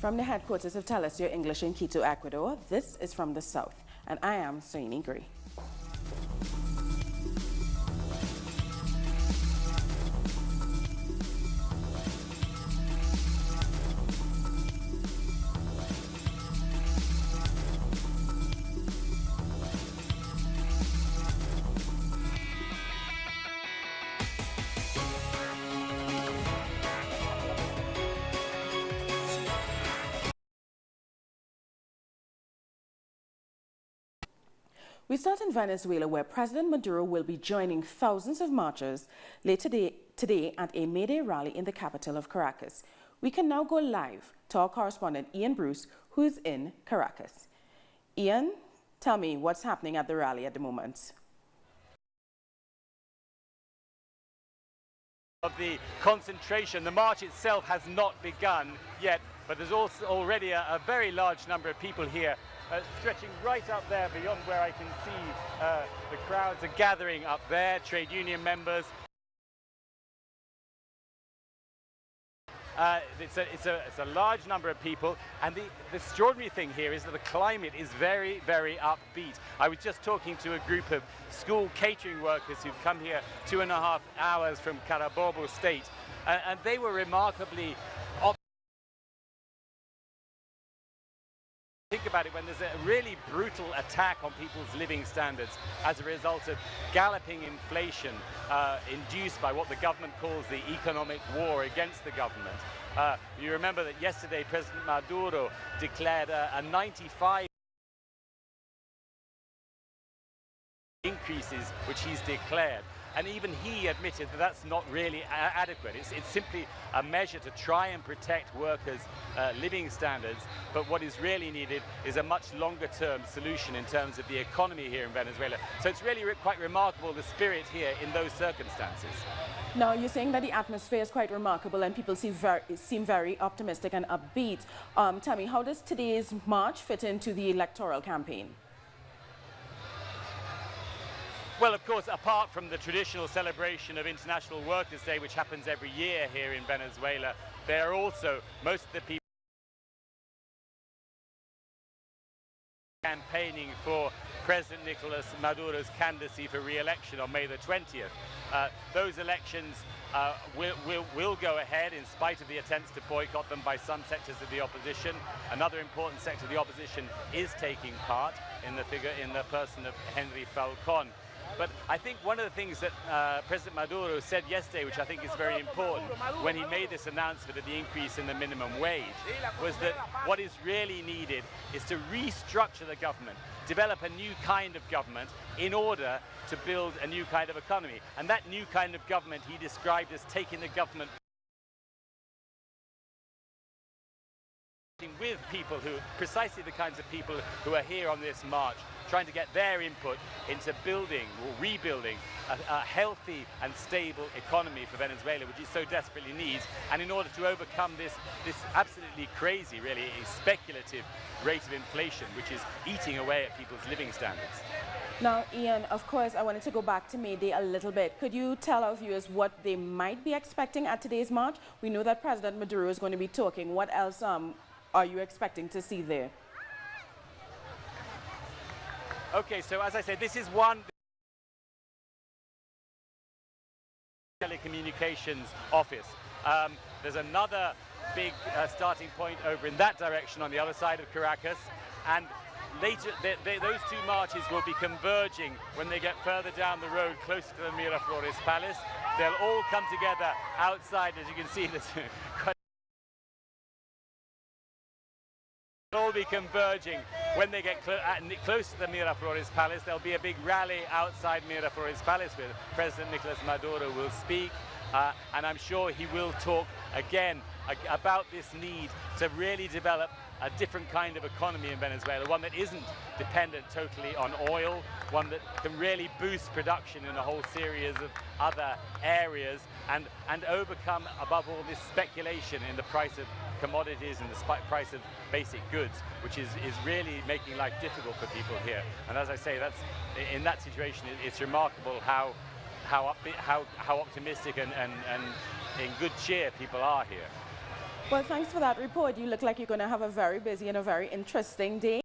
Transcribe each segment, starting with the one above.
From the headquarters of Telesur English in Quito, Ecuador, this is From the South, and I am Soini Gray. We start in Venezuela, where President Maduro will be joining thousands of marchers later today at a May Day rally in the capital of Caracas. We can now go live to our correspondent Ian Bruce, who is in Caracas. Ian, tell me what's happening at the rally at the moment. Of the concentration, the march itself has not begun yet, but there's also already a very large number of people here. Stretching right up there beyond where I can see the crowds are gathering up there, trade union members. It's a large number of people, and the extraordinary thing here is that the climate is very, very upbeat. I was just talking to a group of school catering workers who've come here 2.5 hours from Carabobo state, and they were remarkably Think about it, when there's a really brutal attack on people's living standards as a result of galloping inflation induced by what the government calls the economic war against the government. You remember that yesterday President Maduro declared a 95 increases which he's declared. And even he admitted that that's not really adequate. It's simply a measure to try and protect workers' living standards. But what is really needed is a much longer-term solution in terms of the economy here in Venezuela. So it's really quite remarkable, the spirit here in those circumstances. Now, you're saying that the atmosphere is quite remarkable and people seem very optimistic and upbeat. Tell me, how does today's march fit into the electoral campaign? Well, of course, apart from the traditional celebration of International Workers' Day, which happens every year here in Venezuela, there are also most of the people campaigning for President Nicolas Maduro's candidacy for re-election on May the 20th. Those elections will go ahead in spite of the attempts to boycott them by some sectors of the opposition. Another important sector of the opposition is taking part in the person of Henry Falcón. But I think one of the things that President Maduro said yesterday, which I think is very important, when he made this announcement of the increase in the minimum wage, was that what is really needed is to restructure the government, develop a new kind of government in order to build a new kind of economy. And that new kind of government he described as taking the government with people precisely the kinds of people who are here on this march, trying to get their input into building or rebuilding a healthy and stable economy for Venezuela, which it so desperately needs, and in order to overcome this absolutely crazy, really speculative rate of inflation, which is eating away at people's living standards. Now, Ian, of course, I wanted to go back to May Day a little bit. Could you tell our viewers what they might be expecting at today's march? We know that President Maduro is going to be talking. What else are you expecting to see there? Okay, so as I said, this is one telecommunications office. There's another big starting point over in that direction on the other side of Caracas, and later those two marches will be converging when they get further down the road closer to the Miraflores Palace. They'll all come together outside, as you can see. They'll all be converging when they get close to the Miraflores Palace. There'll be a big rally outside Miraflores Palace where President Nicolas Maduro will speak, and I'm sure he will talk again about this need to really develop a different kind of economy in Venezuela, one that isn't dependent totally on oil, one that can really boost production in a whole series of other areas, and overcome, above all, this speculation in the price of commodities and the price of basic goods, which is really making life difficult for people here. And as I say, in that situation, it's remarkable how optimistic and in good cheer people are here. Well, thanks for that report. You look like you're going to have a very busy and a very interesting day.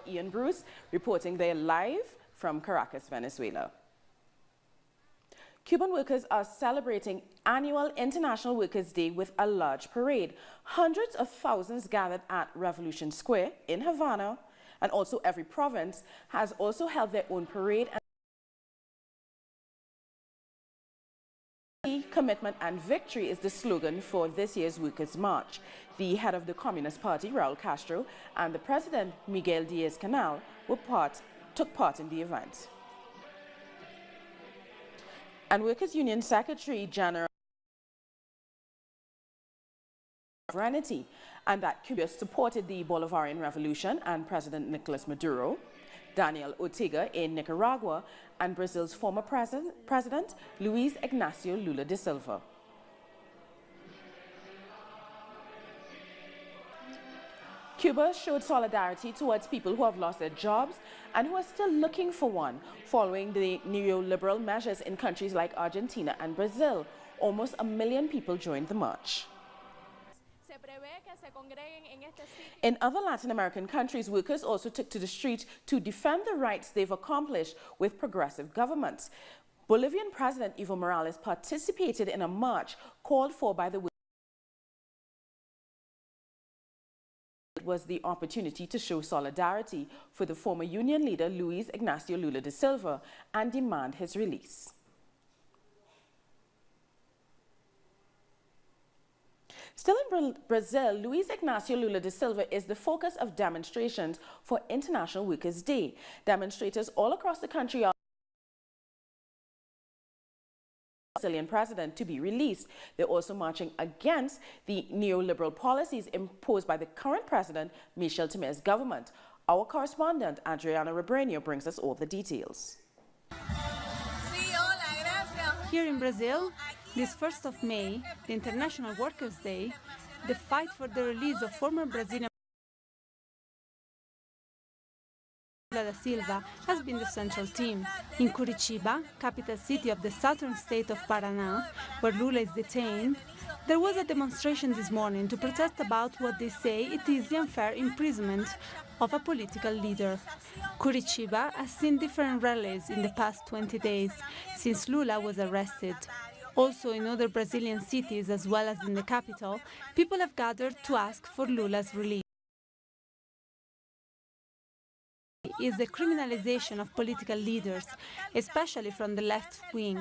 Ian Bruce reporting there live from Caracas, Venezuela. Cuban workers are celebrating annual International Workers' Day with a large parade. Hundreds of thousands gathered at Revolution Square in Havana, and also every province has also held their own parade. Commitment and victory is the slogan for this year's Workers' March. The head of the Communist Party, Raul Castro, and the President, Miguel Diaz-Canel, took part in the event. And Workers' Union Secretary General Sovereignty, and that Cuba supported the Bolivarian Revolution and President Nicolas Maduro, Daniel Ortega in Nicaragua, and Brazil's former president, Luiz Ignacio Lula da Silva. Cuba showed solidarity towards people who have lost their jobs and who are still looking for one, following the neoliberal measures in countries like Argentina and Brazil. Almost 1 million people joined the march. In other Latin American countries, workers also took to the street to defend the rights they've accomplished with progressive governments. Bolivian President Evo Morales participated in a march called for by the workers. It was the opportunity to show solidarity for the former union leader Luiz Ignacio Lula da Silva and demand his release. Still in Brazil, Luiz Ignacio Lula da Silva is the focus of demonstrations for International Workers' Day. Demonstrators all across the country are Brazilian president to be released. They're also marching against the neoliberal policies imposed by the current president, Michel Temer's government. Our correspondent, Adriana Rebrenio, brings us all the details. Here in Brazil, this 1st of May, the International Workers' Day, the fight for the release of former Brazilian Lula da Silva has been the central theme. In Curitiba, capital city of the southern state of Paraná, where Lula is detained, there was a demonstration this morning to protest about what they say it is the unfair imprisonment of a political leader. Curitiba has seen different rallies in the past 20 days since Lula was arrested. Also in other Brazilian cities, as well as in the capital, people have gathered to ask for Lula's release. Is the criminalization of political leaders, especially from the left wing.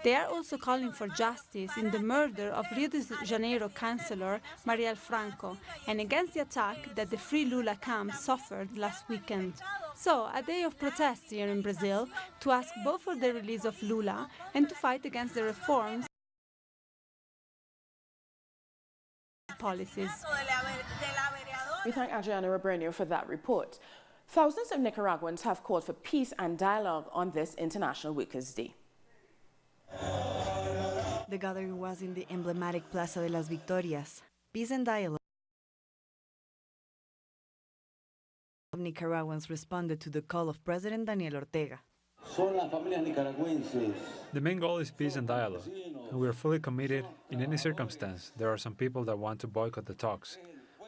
They are also calling for justice in the murder of Rio de Janeiro councillor Marielle Franco and against the attack that the Free Lula camp suffered last weekend. So, a day of protest here in Brazil to ask both for the release of Lula and to fight against the reforms policies. We thank Adriana Rebrenio for that report. Thousands of Nicaraguans have called for peace and dialogue on this International Workers' Day. The gathering was in the emblematic Plaza de las Victorias. Peace and dialogue. Nicaraguans responded to the call of President Daniel Ortega. The main goal is peace and dialogue, and we are fully committed. In any circumstance, there are some people that want to boycott the talks.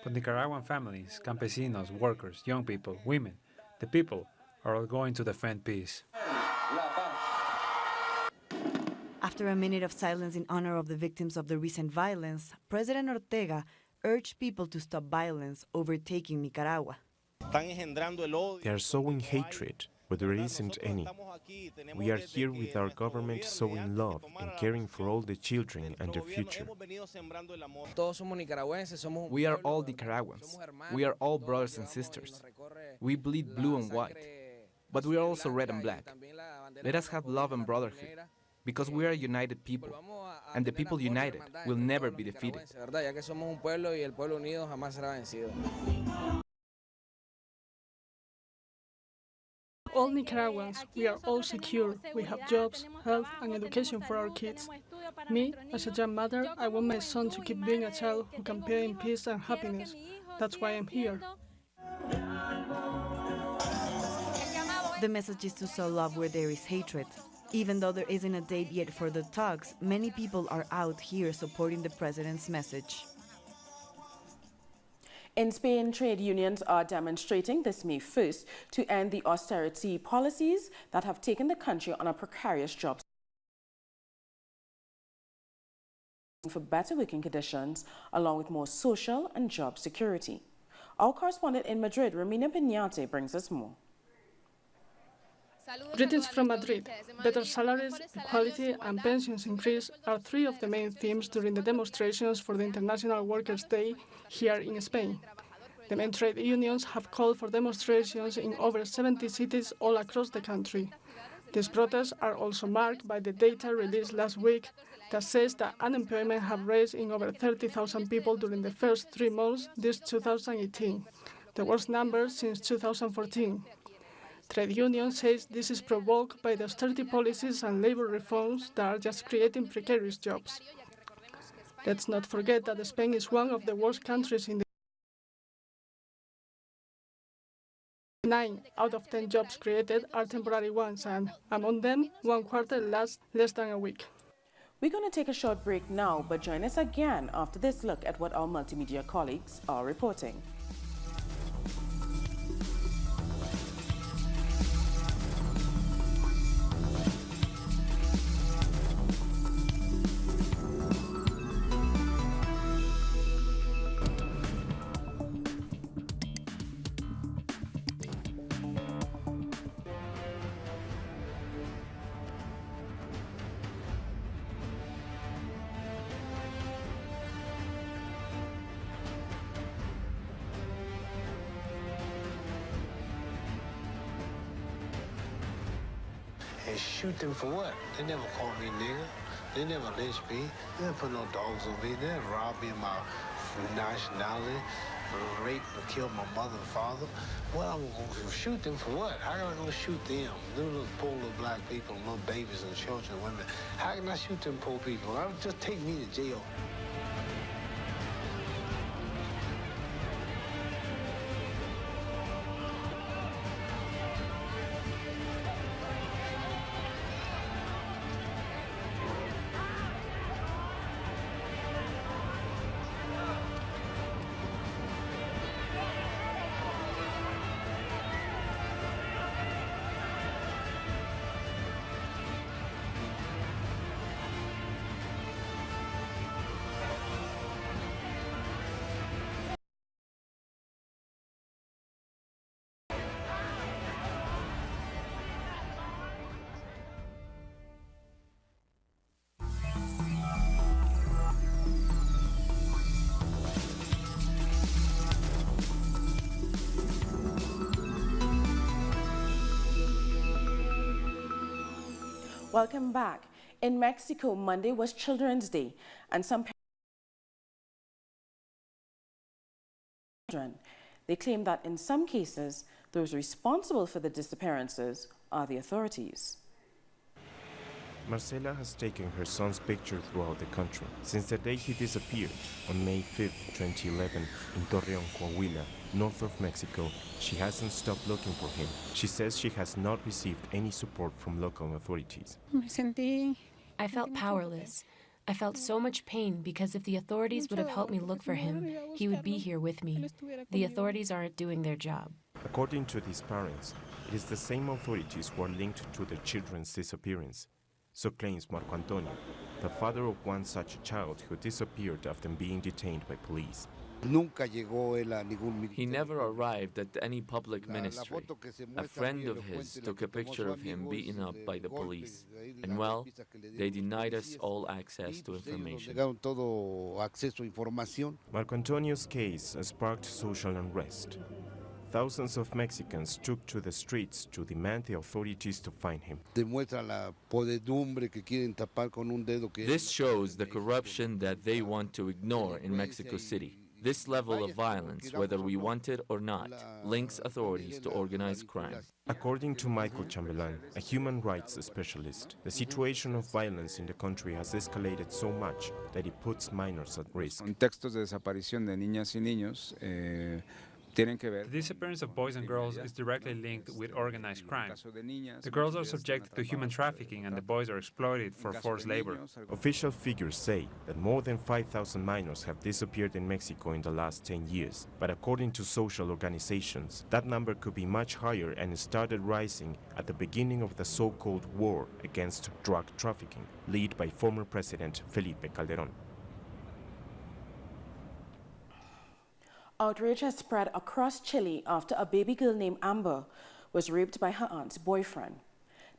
But Nicaraguan families, campesinos, workers, young people, women, the people are all going to defend peace. After a minute of silence in honor of the victims of the recent violence, President Ortega urged people to stop violence overtaking Nicaragua. They are sowing hatred where there isn't any. We are here with our government sowing love and caring for all the children and their future. We are all Nicaraguans. We are all brothers and sisters. We bleed blue and white, but we are also red and black. Let us have love and brotherhood, because we are a united people, and the people united will never be defeated. All Nicaraguans, we are all secure. We have jobs, health, and education for our kids. Me, as a young mother, I want my son to keep being a child who can play in peace and happiness. That's why I'm here. The message is to sow love where there is hatred. Even though there isn't a date yet for the talks, many people are out here supporting the president's message. In Spain, trade unions are demonstrating this May 1st to end the austerity policies that have taken the country on a precarious job for better working conditions, along with more social and job security. Our correspondent in Madrid, Romina Piñate, brings us more. Greetings from Madrid. Better salaries, equality and pensions increase are three of the main themes during the demonstrations for the International Workers' Day here in Spain. The main trade unions have called for demonstrations in over 70 cities all across the country. These protests are also marked by the data released last week that says that unemployment has risen in over 30,000 people during the first 3 months this 2018, the worst number since 2014. Trade union says this is provoked by the austerity policies and labor reforms that are just creating precarious jobs. Let's not forget that Spain is one of the worst countries in the 9 out of 10 jobs created are temporary ones, and among them, 1/4 lasts less than a week. We're going to take a short break now, but join us again after this look at what our multimedia colleagues are reporting. And shoot them for what? They never called me nigger. They never lynched me. They never put no dogs on me. They never robbed me of my nationality, raped and killed my mother and father. Well, I'm going to shoot them for what? How am I going to shoot them? Them little poor little black people, little babies and children and women. How can I shoot them poor people? Just take me to jail. Welcome back. In Mexico, Monday was Children's Day, and some children, they claim that in some cases, those responsible for the disappearances are the authorities. Marcela has taken her son's picture throughout the country since the day he disappeared on May 5, 2011 in Torreón, Coahuila, north of Mexico. She hasn't stopped looking for him. She says she has not received any support from local authorities. I felt powerless. I felt so much pain because if the authorities would have helped me look for him, he would be here with me. The authorities aren't doing their job. According to these parents, it is the same authorities who are linked to their children's disappearance. So claims Marco Antonio, the father of one such a child who disappeared after being detained by police. He never arrived at any public ministry. A friend of his took a picture of him beaten up by the police. And well, they denied us all access to information. Marco Antonio's case has sparked social unrest. Thousands of Mexicans took to the streets to demand the authorities to find him. This shows the corruption that they want to ignore in Mexico City. This level of violence, whether we want it or not, links authorities to organized crime. According to Michael Chambelán, a human rights specialist, the situation of violence in the country has escalated so much that it puts minors at risk. Contextos de desaparición de niñas y niños The disappearance of boys and girls is directly linked with organized crime. The girls are subjected to human trafficking and the boys are exploited for forced labor. Official figures say that more than 5,000 minors have disappeared in Mexico in the last 10 years. But according to social organizations, that number could be much higher and started rising at the beginning of the so-called war against drug trafficking, led by former President Felipe Calderón. Outrage has spread across Chile after a baby girl named Amber was raped by her aunt's boyfriend.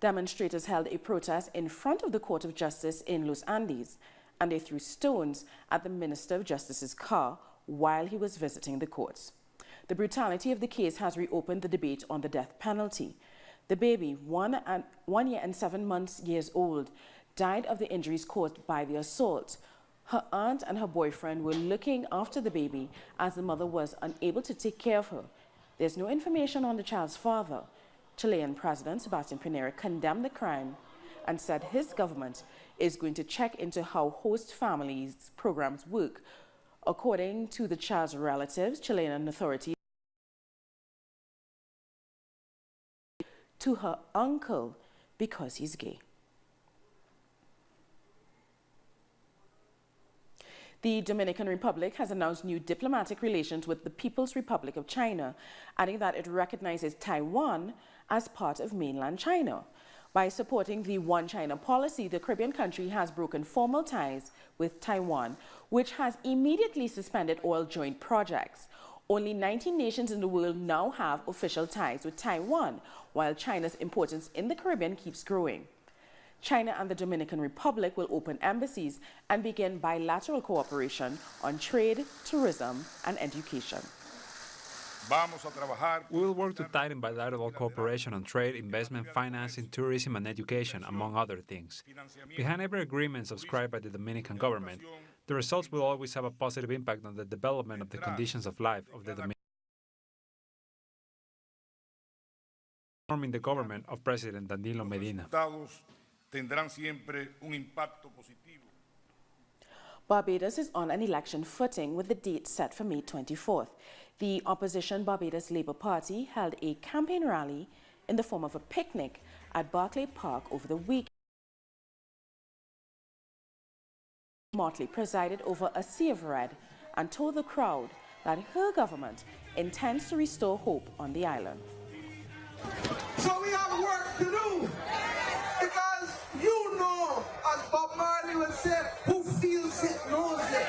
Demonstrators held a protest in front of the Court of Justice in Los Andes, and they threw stones at the Minister of Justice's car while he was visiting the courts. The brutality of the case has reopened the debate on the death penalty. The baby, 1 year and 7 months old, died of the injuries caused by the assault. Her aunt and her boyfriend were looking after the baby as the mother was unable to take care of her. There's no information on the child's father. Chilean President Sebastián Piñera condemned the crime and said his government is going to check into how host families' programs work. According to the child's relatives, Chilean authorities to her uncle because he's gay. The Dominican Republic has announced new diplomatic relations with the People's Republic of China, adding that it recognizes Taiwan as part of mainland China. By supporting the One China policy, the Caribbean country has broken formal ties with Taiwan, which has immediately suspended all joint projects. Only 19 nations in the world now have official ties with Taiwan, while China's importance in the Caribbean keeps growing. China and the Dominican Republic will open embassies and begin bilateral cooperation on trade, tourism, and education. We will work to tighten bilateral cooperation on trade, investment, financing, tourism, and education, among other things. Behind every agreement subscribed by the Dominican government, the results will always have a positive impact on the development of the conditions of life of the Dominican. Forming the government of President Danilo Medina. Barbados is on an election footing with the date set for May 24th. The opposition Barbados Labour Party held a campaign rally in the form of a picnic at Barclay Park over the weekend. Motley presided over a sea of red and told the crowd that her government intends to restore hope on the island. So we have work to do, because you know, as Bob Marley would say, who feels it knows it.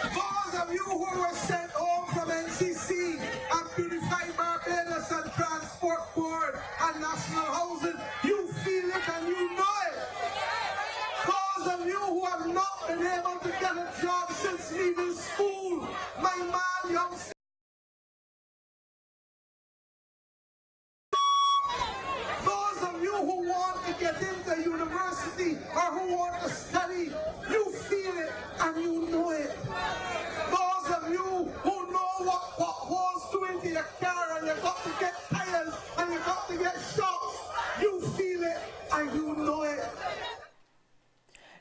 Those of you who were sent home from NCC and Purified Barbados and Transport Board and National Housing, you feel it and you know it. Those of you who have not been able to get a job since leaving school, my man, youngster. Who want to get into university or who want to study, you feel it and you know it. Those of you who know what holes do into your car and you got to get tires and you got to get shocks, you feel it and you know it.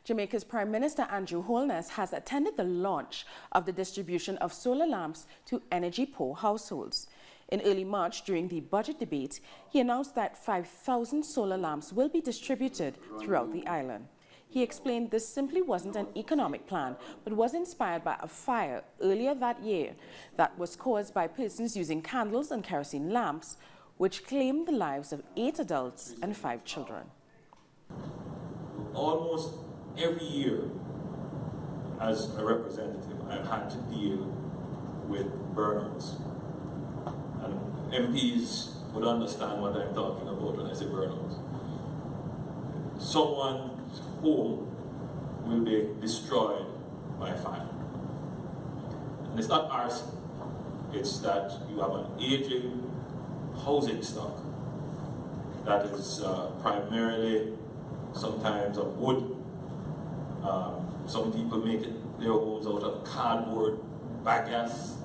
Jamaica's Prime Minister Andrew Holness has attended the launch of the distribution of solar lamps to energy-poor households. In early March, during the budget debate, he announced that 5,000 solar lamps will be distributed throughout the island. He explained this simply wasn't an economic plan, but was inspired by a fire earlier that year that was caused by persons using candles and kerosene lamps, which claimed the lives of 8 adults and 5 children. Almost every year, as a representative, I've had to deal with burnouts. And MPs would understand what I'm talking about when I say burnout. Someone's home will be destroyed by fire. And it's not arson. It's that you have an aging housing stock that is primarily sometimes of wood. Some people make their homes out of cardboard, bagasse.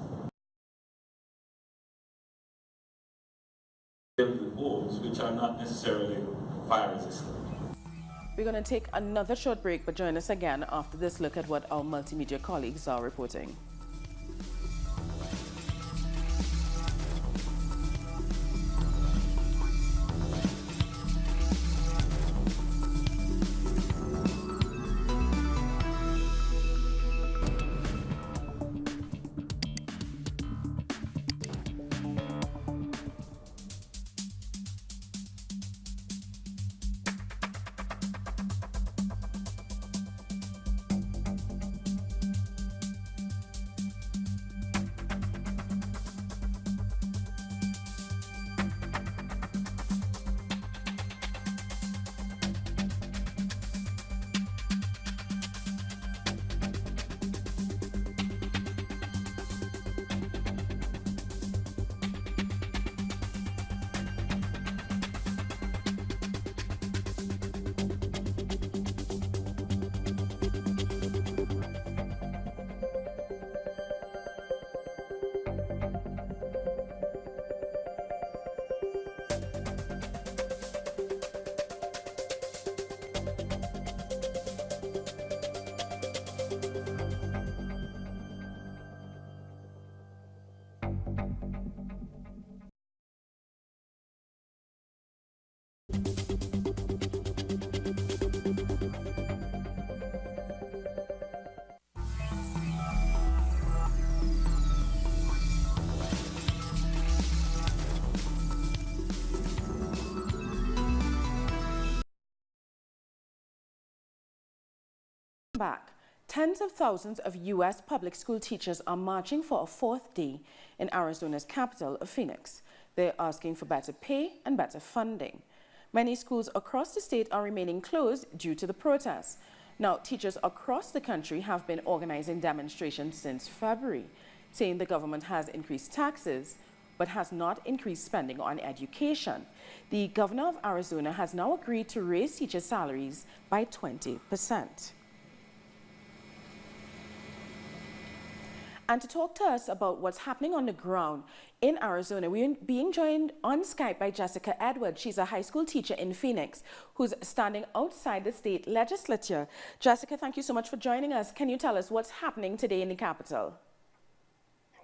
Homes which are not necessarily fire resistant. We're going to take another short break, but join us again after this look at what our multimedia colleagues are reporting. Back. Tens of thousands of U.S. public school teachers are marching for a fourth day in Arizona's capital of Phoenix. They're asking for better pay and better funding. Many schools across the state are remaining closed due to the protests. Now, teachers across the country have been organizing demonstrations since February, saying the government has increased taxes but has not increased spending on education. The governor of Arizona has now agreed to raise teachers' salaries by 20%. And to talk to us about what's happening on the ground in Arizona, we're being joined on Skype by Jessica Edwards. She's a high school teacher in Phoenix who's standing outside the state legislature. Jessica, thank you so much for joining us. Can you tell us what's happening today in the Capitol?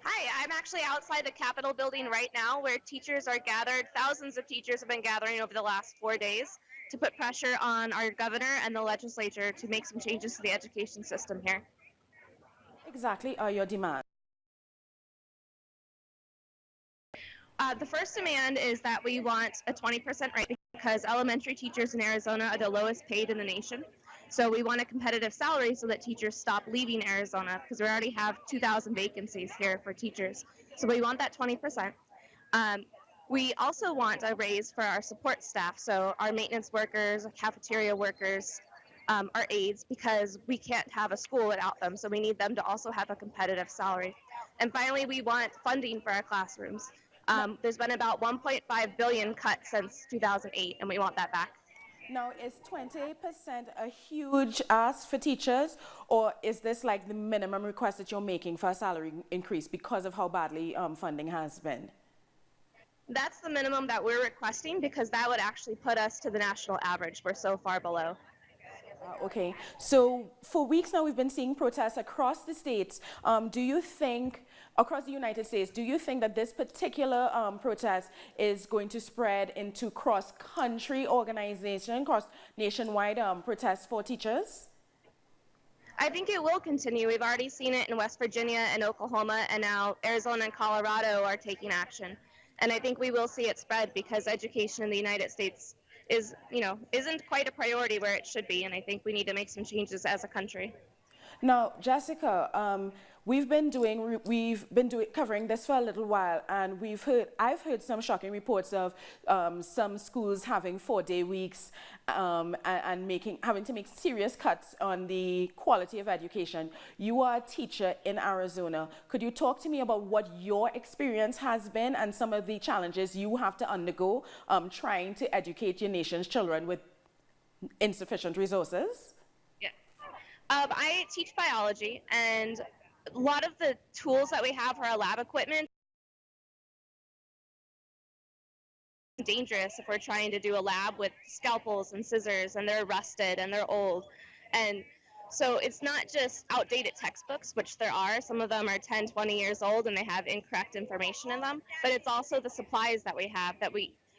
Hi, I'm actually outside the Capitol building right now where teachers are gathered. Thousands of teachers have been gathering over the last 4 days to put pressure on our governor and the legislature to make some changes to the education system here. Exactly are your demands? The first demand is that we want a 20% rate because elementary teachers in Arizona are the lowest paid in the nation. So we want a competitive salary so that teachers stop leaving Arizona because we already have 2,000 vacancies here for teachers. So we want that 20%. We also want a raise for our support staff, so our maintenance workers, cafeteria workers, our aides, because we can't have a school without them, so we need them to also have a competitive salary. And finally, we want funding for our classrooms. There's been about $1.5 billion cut since 2008, and we want that back. Now, is 20% a huge ask for teachers, or is this like the minimum request that you're making for a salary increase because of how badly funding has been? That's the minimum that we're requesting because that would actually put us to the national average. We're so far below. Okay, so for weeks now we've been seeing protests across the states. Do you think, across the United States, do you think that this particular protest is going to spread into cross-country organization, nationwide protests for teachers? I think it will continue. We've already seen it in West Virginia and Oklahoma, and now Arizona and Colorado are taking action. And I think we will see it spread because education in the United States isn't quite a priority where it should be, and I think we need to make some changes as a country. Now, Jessica, we've been covering this for a little while, and I've heard some shocking reports of some schools having 4-day weeks and having to make serious cuts on the quality of education. You are a teacher in Arizona. Could you talk to me about what your experience has been and some of the challenges you have to undergo trying to educate your nation's children with insufficient resources? I teach biology, and a lot of the tools that we have for our lab equipment are dangerous if we're trying to do a lab with scalpels and scissors, and they're rusted and they're old. And so it's not just outdated textbooks, which there are. Some of them are 10, 20 years old and they have incorrect information in them, but it's also the supplies that we have that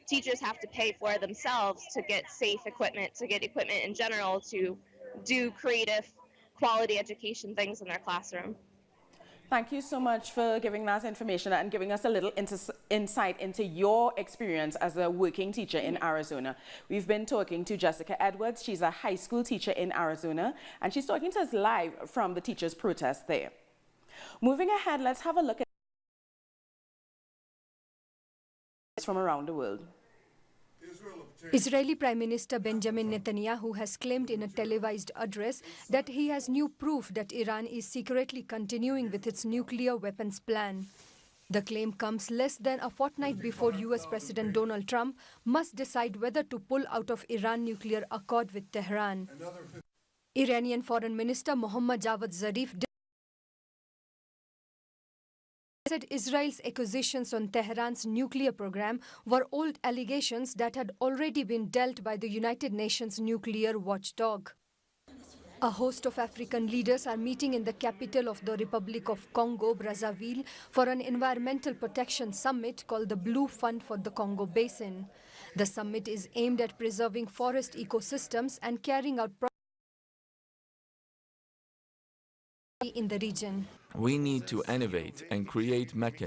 teachers have to pay for themselves to get safe equipment, to get equipment in general, to do creative quality education things in their classroom. Thank you so much for giving that information and giving us a little insight into your experience as a working teacher in Arizona. We've been talking to Jessica Edwards. She's a high school teacher in Arizona, and she's talking to us live from the teachers' protest there. Moving ahead, let's have a look at from around the world. Israeli Prime Minister Benjamin Netanyahu has claimed in a televised address that he has new proof that Iran is secretly continuing with its nuclear weapons plan. The claim comes less than a fortnight before US President Donald Trump must decide whether to pull out of Iran nuclear accord with Tehran. Iranian Foreign Minister Mohammad Javad Zarif said Israel's accusations on Tehran's nuclear program were old allegations that had already been dealt by the United Nations nuclear watchdog. A host of African leaders are meeting in the capital of the Republic of Congo, Brazzaville, for an environmental protection summit called the Blue Fund for the Congo Basin. The summit is aimed at preserving forest ecosystems and carrying out projects in the region. We need to innovate and create mechanisms